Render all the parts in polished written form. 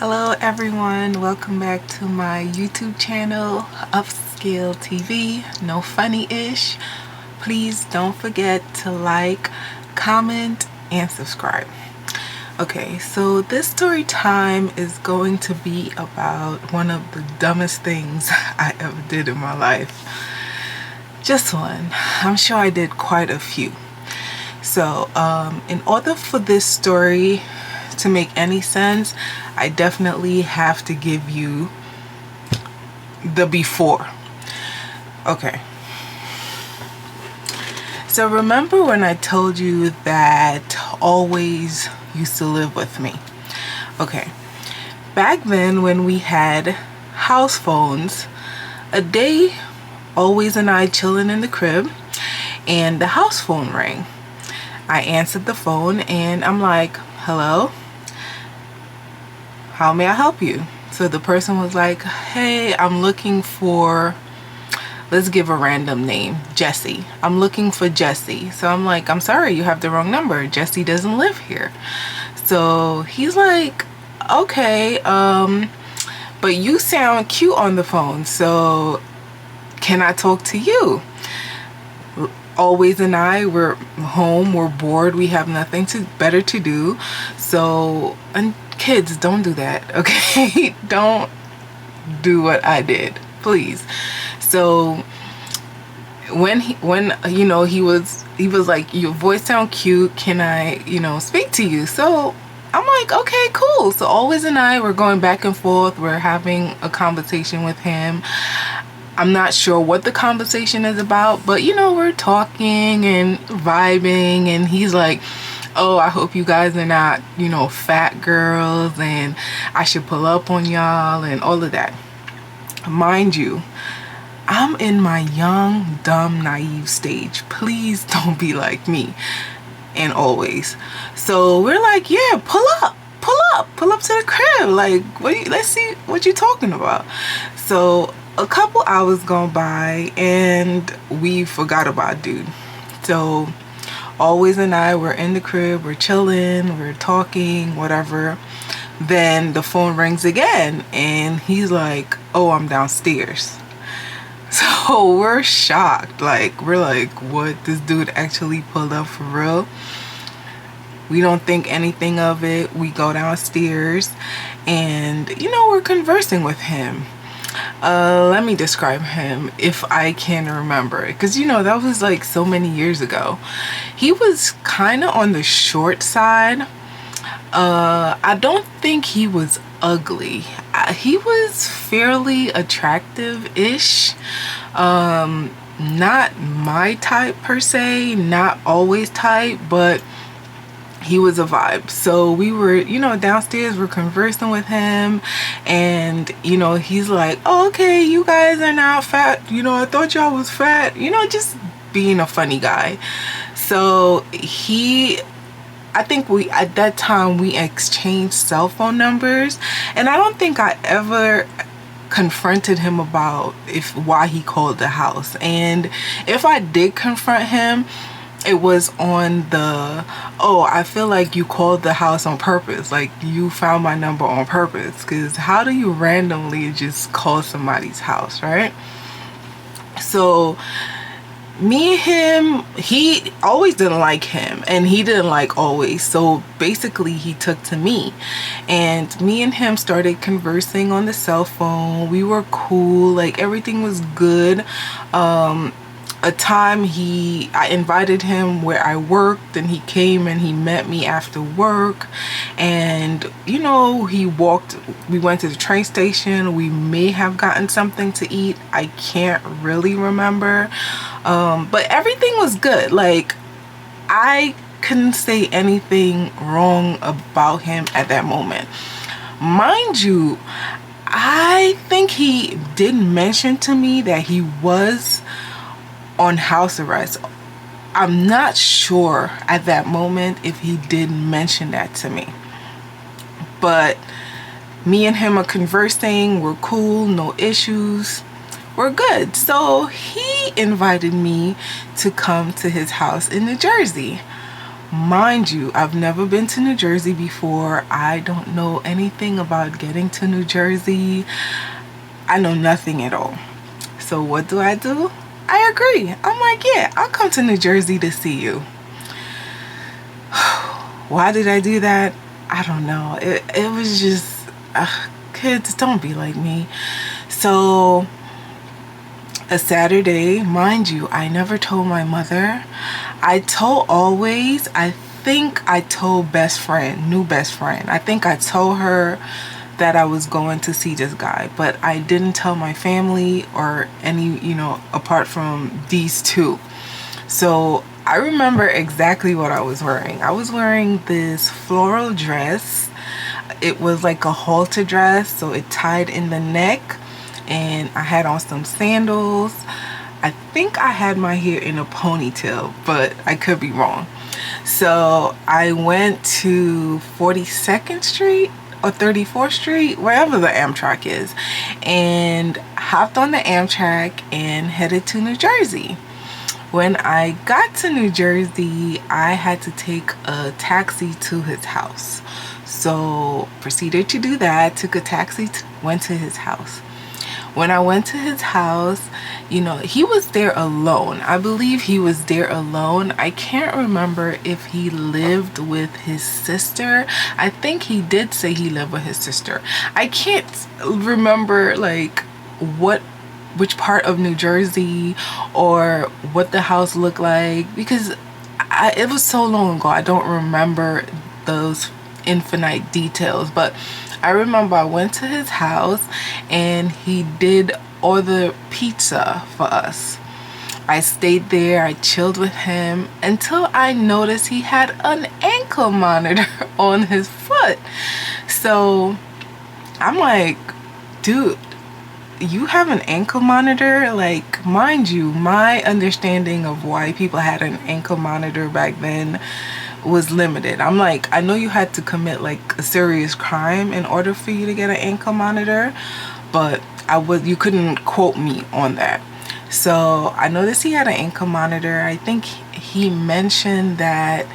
Hello everyone, welcome back to my YouTube channel, Upscale TV, no funny-ish. Please don't forget to like, comment, and subscribe. Okay, so this story time is going to be about one of the dumbest things I ever did in my life. Just one. I'm sure I did quite a few. So in order for this story to make any sense, I definitely have to give you the before. Okay. So remember when I told you that Always used to live with me? Okay. Back then when we had house phones, a day Always and I chilling in the crib and the house phone rang. I answered the phone and I'm like, hello? How may I help you? So the person was like, hey, I'm looking for, let's give a random name, Jesse. I'm looking for Jesse. So I'm like, I'm sorry, you have the wrong number. Jesse doesn't live here. So he's like, okay, but you sound cute on the phone. So can I talk to you? Always and I, we're home, we're bored, we have nothing better to do. So, and kids, don't do that, okay? Don't do what I did, please. So when he was like, your voice sound cute, can I speak to you? So I'm like, okay, cool. So Always and I were going back and forth, we're having a conversation with him. I'm not sure what the conversation is about, but we're talking and vibing, and he's like, oh, I hope you guys are not fat girls and I should pull up on y'all and all of that. Mind you, I'm in my young, dumb, naive stage. Please don't be like me. And Always. So we're like, yeah, pull up to the crib. Like, let's see what you're talking about. So a couple hours gone by and we forgot about dude. So Always and I were in the crib, we're chilling, we're talking, whatever. Then the phone rings again and he's like, oh, I'm downstairs. So we're shocked. We're like, what? This dude actually pulled up for real? We don't think anything of it. We go downstairs and we're conversing with him. Let me describe him if I can remember it, because that was like so many years ago. He was kind of on the short side. I don't think he was ugly. He was fairly attractive-ish. Not my type per se, not Always type, but he was a vibe. So we were downstairs, we're conversing with him, and he's like, oh, okay, you guys are not fat, I thought y'all was fat, just being a funny guy. So I think at that time we exchanged cell phone numbers, and I don't think I ever confronted him about why he called the house. And if I did confront him, it was on the, oh, I feel like you called the house on purpose. Like, you found my number on purpose. Because how do you randomly just call somebody's house, right? So me and him, he Always didn't like him and he didn't like Always. So basically he took to me. And me and him started conversing on the cell phone. We were cool. Like, everything was good. A time I invited him where I worked, and he came and he met me after work, and we went to the train station. We may have gotten something to eat, I can't really remember, but everything was good. Like, I couldn't say anything wrong about him at that moment. Mind you, I think he did mention to me that he was on house arrest. I'm not sure at that moment if he did mention that to me, but me and him are conversing, we're cool, no issues, we're good. So he invited me to come to his house in New Jersey. Mind you, I've never been to New Jersey before. I don't know anything about getting to New Jersey. I know nothing at all. So what do? I agree. I'm like, yeah, I'll come to New Jersey to see you. Why did I do that? I don't know. It was just, kids, don't be like me. So a Saturday, mind you, I never told my mother. I told always, I think I told new best friend. I think I told her that I was going to see this guy, but I didn't tell my family or any, apart from these two. So I remember exactly what I was wearing. I was wearing this floral dress. It was like a halter dress, so it tied in the neck, and I had on some sandals. I think I had my hair in a ponytail, but I could be wrong. So I went to 42nd Street or 34th Street, wherever the Amtrak is, and hopped on the Amtrak and headed to New Jersey. When I got to New Jersey, I had to take a taxi to his house. So proceeded to do that, took a taxi, went to his house. When I went to his house, he was there alone. I believe he was there alone. I can't remember if he lived with his sister. I think he did say he lived with his sister. I can't remember which part of New Jersey or what the house looked like, because it was so long ago. I don't remember those infinite details, but I remember I went to his house and he did order pizza for us. I stayed there, I chilled with him until I noticed he had an ankle monitor on his foot. So I'm like, dude, you have an ankle monitor? Like, mind you, my understanding of why people had an ankle monitor back then was limited. I'm like, I know you had to commit like a serious crime in order for you to get an ankle monitor, but you couldn't quote me on that. So I noticed he had an ankle monitor. I think he mentioned that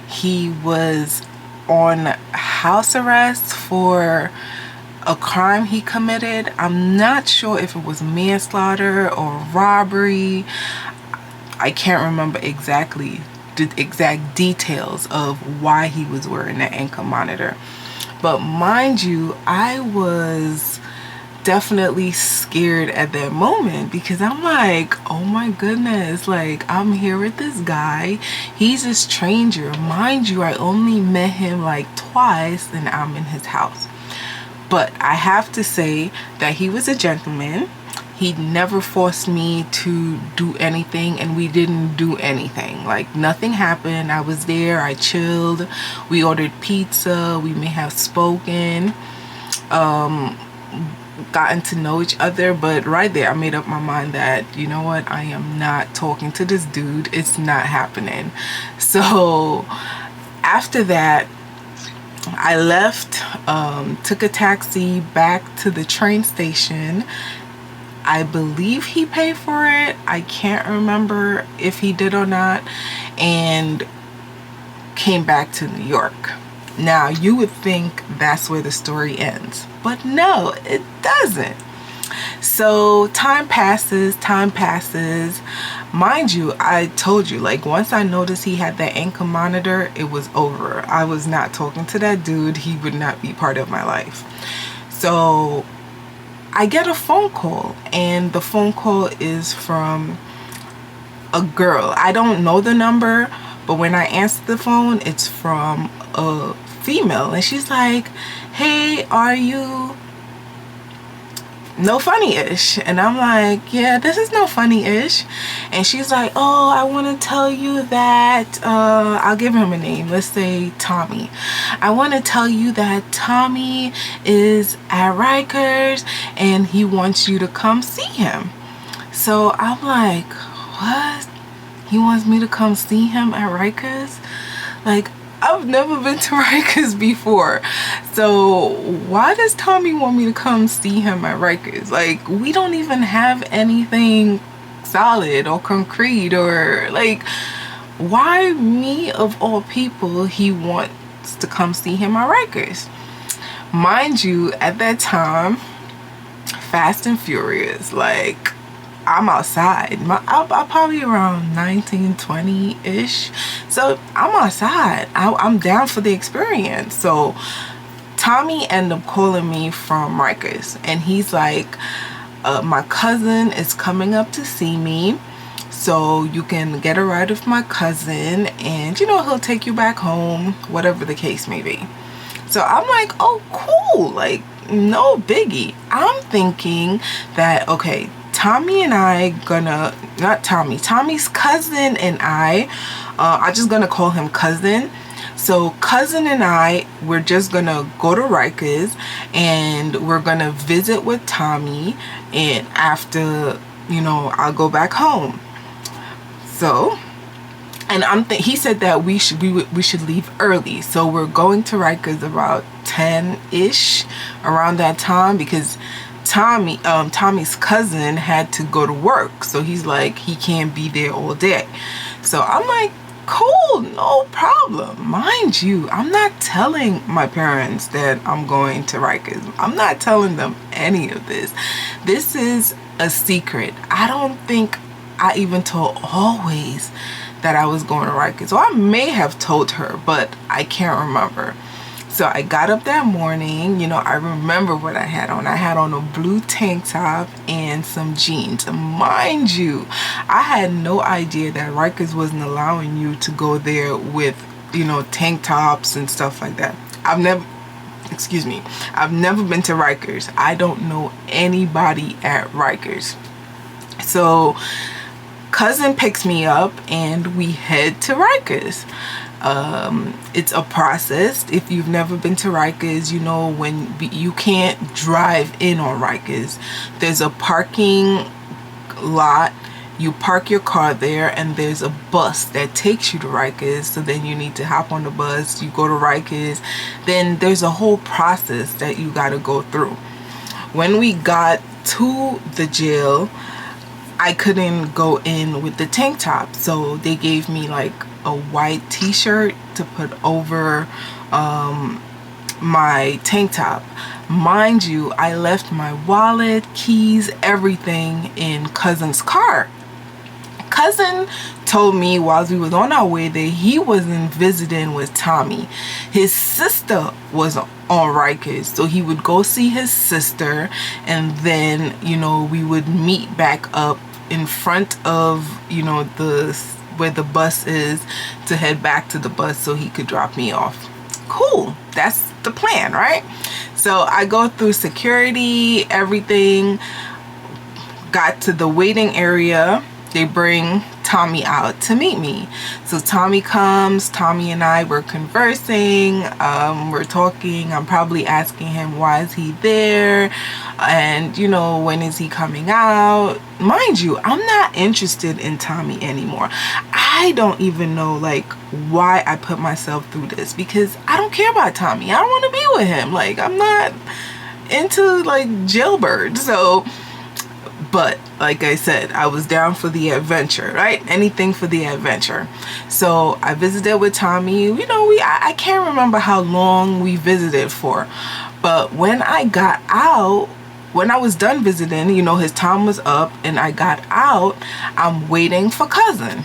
he was on house arrest for a crime he committed. I'm not sure if it was manslaughter or robbery. I can't remember exactly the exact details of why he was wearing that ankle monitor. But mind you, I was definitely scared at that moment, because I'm like, oh my goodness, like, I'm here with this guy. He's a stranger. Mind you, I only met him like twice and I'm in his house. But I have to say that he was a gentleman. He never forced me to do anything, and we didn't do anything. Like, nothing happened. I was there, I chilled, we ordered pizza, we may have spoken, gotten to know each other, but right there I made up my mind that, you know what, I am not talking to this dude. It's not happening. So after that, I left, took a taxi back to the train station. I believe he paid for it. I can't remember if he did or not, and came back to New York. Now, you would think that's where the story ends, but no, it doesn't. So time passes. Mind you, I told you, like, once I noticed he had that ankle monitor, it was over. I was not talking to that dude. He would not be part of my life. So I get a phone call, and the phone call is from a girl. I don't know the number, but when I answer the phone, it's from a female, and she's like, hey, are you No Funny-ish? And I'm like, yeah, this is No Funny-ish. And she's like, oh, I want to tell you that I'll give him a name, let's say Tommy. I want to tell you that Tommy is at Rikers and he wants you to come see him. So I'm like, what? He wants me to come see him at Rikers? Like, I've never been to Rikers before. So why does Tommy want me to come see him at Rikers? Like, we don't even have anything solid or concrete, or like, why me of all people he wants to come see him at Rikers? Mind you, at that time, Fast and Furious, like, I'm outside. I'm probably around 19, 20-ish. So I'm outside. I'm down for the experience. So Tommy ended up calling me from Rikers, and he's like, my cousin is coming up to see me, so you can get a ride with my cousin, and you know, he'll take you back home, whatever the case may be. So I'm like, oh cool, like no biggie. I'm thinking that, okay, Tommy and I Tommy's cousin and I'm just gonna call him cousin. So cousin and we're just gonna go to Rikers and we're gonna visit with Tommy, and after, you know, I'll go back home. So, and he said that we should leave early. So we're going to Rikers about 10-ish, around that time, because Tommy's cousin had to go to work. So he's like, he can't be there all day. So I'm like, cool, no problem. Mind you, I'm not telling my parents that I'm going to Rikers. I'm not telling them any of this. This is a secret. I don't think I even told Always that I was going to Rikers. So I may have told her, but I can't remember. So I got up that morning, you know, I remember what I had on. I had on a blue tank top and some jeans. Mind you, I had no idea that Rikers wasn't allowing you to go there with, you know, tank tops and stuff like that. I've never been to Rikers. I don't know anybody at Rikers. So cousin picks me up and we head to Rikers. It's a process. If you've never been to Rikers, you know, when you can't drive in on Rikers. There's a parking lot. You park your car there, and there's a bus that takes you to Rikers. So then you need to hop on the bus. You go to Rikers. Then there's a whole process that you got to go through. When we got to the jail, I couldn't go in with the tank top, so they gave me like a white t-shirt to put over my tank top. Mind you, I left my wallet, keys, everything in cousin's car. Cousin told me while we was on our way there, he wasn't visiting with Tommy. His sister was on Rikers, so he would go see his sister, and then, you know, we would meet back up in front of, you know, where the bus is, to head back to the bus so he could drop me off. Cool, that's the plan, right? So I go through security, everything, got to the waiting area. They bring Tommy out to meet me. So Tommy comes, Tommy and I were conversing, we're talking. I'm probably asking him, why is he there? And, you know, when is he coming out? Mind you, I'm not interested in Tommy anymore. I don't even know, like, why I put myself through this, because I don't care about Tommy. I don't want to be with him. Like, I'm not into, like, jailbird. So, but like I said, I was down for the adventure, right? Anything for the adventure. So I visited with Tommy. You know, I can't remember how long we visited for, but when I got out, when I was done visiting, you know, his time was up and I got out, I'm waiting for cousin,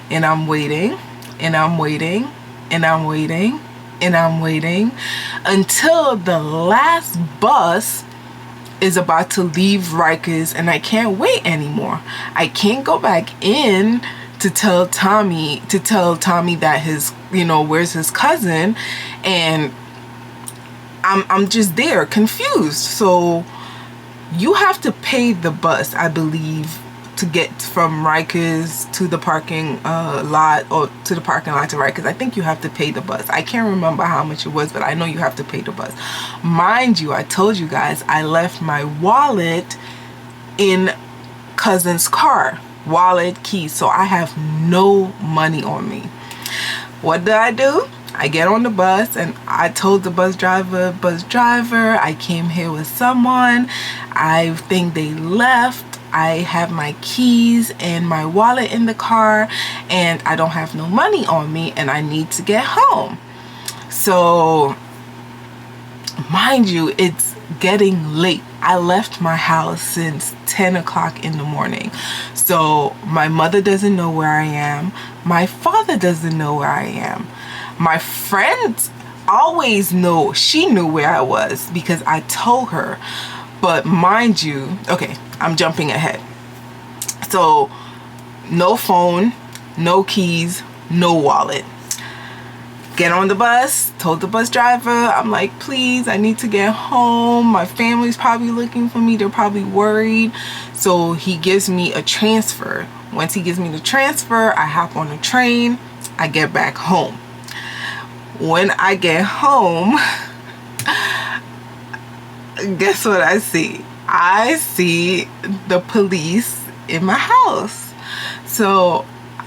and I'm waiting and I'm waiting and I'm waiting and I'm waiting until the last bus is about to leave Rikers, and I can't wait anymore. I can't go back in to tell Tommy that his, you know, where's his cousin, and I'm just there confused. So you have to pay the bus, I believe, to get from Rikers to the parking lot, or to the parking lot to Rikers. I think you have to pay the bus. I can't remember how much it was, but I know you have to pay the bus. Mind you, I told you guys I left my wallet in cousin's car. Wallet, keys. So I have no money on me. What did I do? I get on the bus and I told the bus driver, I came here with someone. I think they left. I have my keys and my wallet in the car and I don't have no money on me and I need to get home. So mind you, it's getting late. I left my house since 10 o'clock in the morning. So my mother doesn't know where I am. My father doesn't know where I am. My friends always know. She knew where I was because I told her. But mind you, okay, I'm jumping ahead. So no phone, no keys, no wallet. Get on the bus, told the bus driver, I'm like, please, I need to get home. My family's probably looking for me. They're probably worried. So he gives me a transfer. Once he gives me the transfer, I hop on the train. I get back home. When I get home, guess what I see? I see the police in my house. So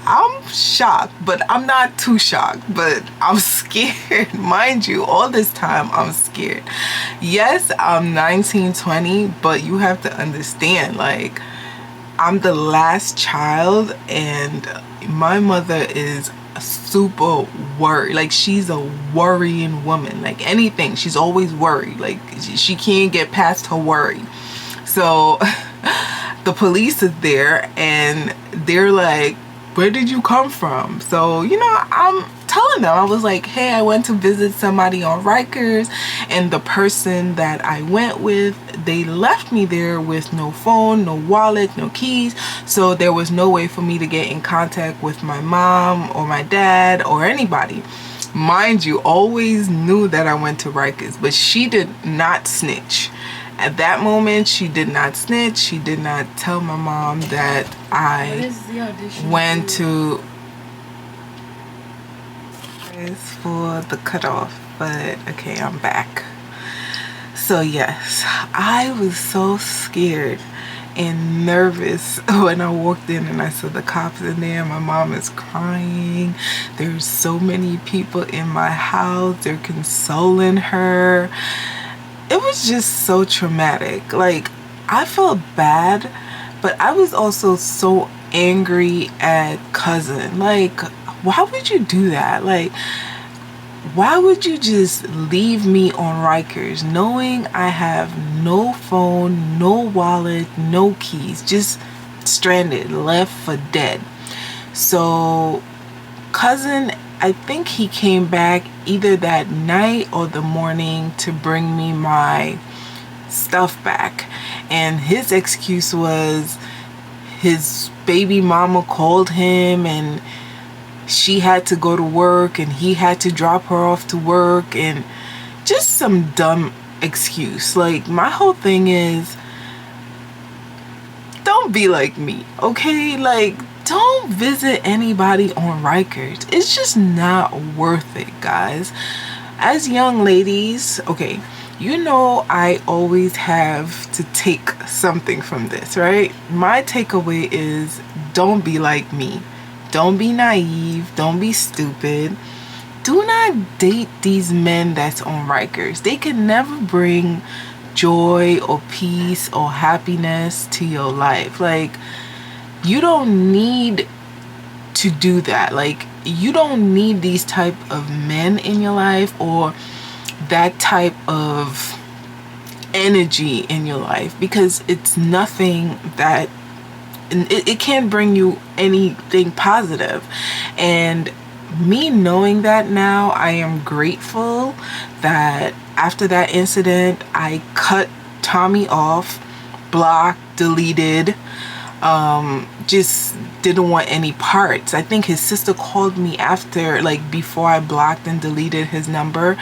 I'm shocked, but I'm not too shocked, but I'm scared. Mind you, all this time I'm scared. Yes, I'm 19, 20, but you have to understand, like, I'm the last child and my mother is super worried. Like, she's a worrying woman. Like, anything, she's always worried. Like, she can't get past her worry. So the police is there and they're like, where did you come from? So, you know, I'm telling them, I was like, hey, I went to visit somebody on Rikers, and the person that I went with, they left me there with no phone, no wallet, no keys. So there was no way for me to get in contact with my mom or my dad or anybody. Mind you, always knew that I went to Rikers, but she did not snitch. At that moment, she did not snitch. She did not tell my mom that I went to... It's for the cutoff, but okay, I'm back. So yes, I was so scared and nervous when I walked in and I saw the cops in there. My mom is crying. There's so many people in my house. They're consoling her. It was just so traumatic. Like, I felt bad, but I was also so angry at cousin. Like, why would you do that? Like, why would you just leave me on Rikers knowing I have no phone, no wallet, no keys, just stranded, left for dead? So cousin, I think he came back either that night or the morning to bring me my stuff back. And his excuse was his baby mama called him and she had to go to work and he had to drop her off to work, and just some dumb excuse. Like, my whole thing is, don't be like me, okay? Like, don't visit anybody on Rikers. It's just not worth it, guys. As young ladies, okay, you know I always have to take something from this, right? My takeaway is, don't be like me. Don't be naive. Don't be stupid. Do not date these men that's on Rikers. They can never bring joy or peace or happiness to your life. Like, you don't need to do that. Like, you don't need these type of men in your life or that type of energy in your life, because it's nothing that it can't bring you anything positive. And me knowing that now, I am grateful that after that incident I cut Tommy off, blocked, deleted, just didn't want any parts. I think his sister called me after, like, before I blocked and deleted his number,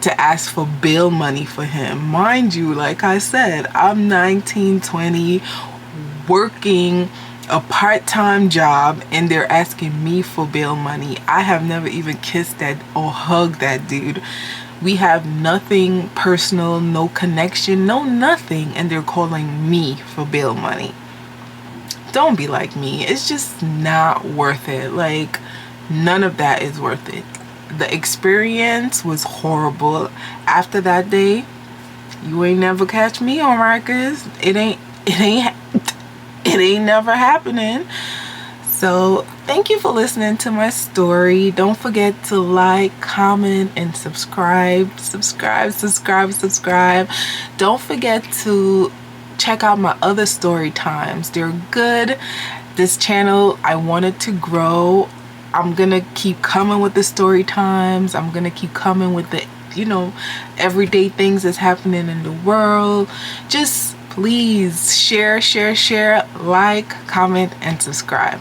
to ask for bail money for him. Mind you, like I said, I'm 19, 20, working a part-time job, and they're asking me for bail money. I have never even kissed that or hugged that dude. We have nothing personal, no connection, no nothing, and they're calling me for bail money. Don't be like me. It's just not worth it. Like, none of that is worth it. The experience was horrible. After that day, you ain't never catch me on Rikers. It never happening. So thank you for listening to my story. Don't forget to like, comment, and subscribe. Don't forget to check out my other story times. They're good. This channel, I want it to grow. I'm gonna keep coming with the story times. I'm gonna keep coming with the, everyday things that's happening in the world. Just please share, like, comment, and subscribe.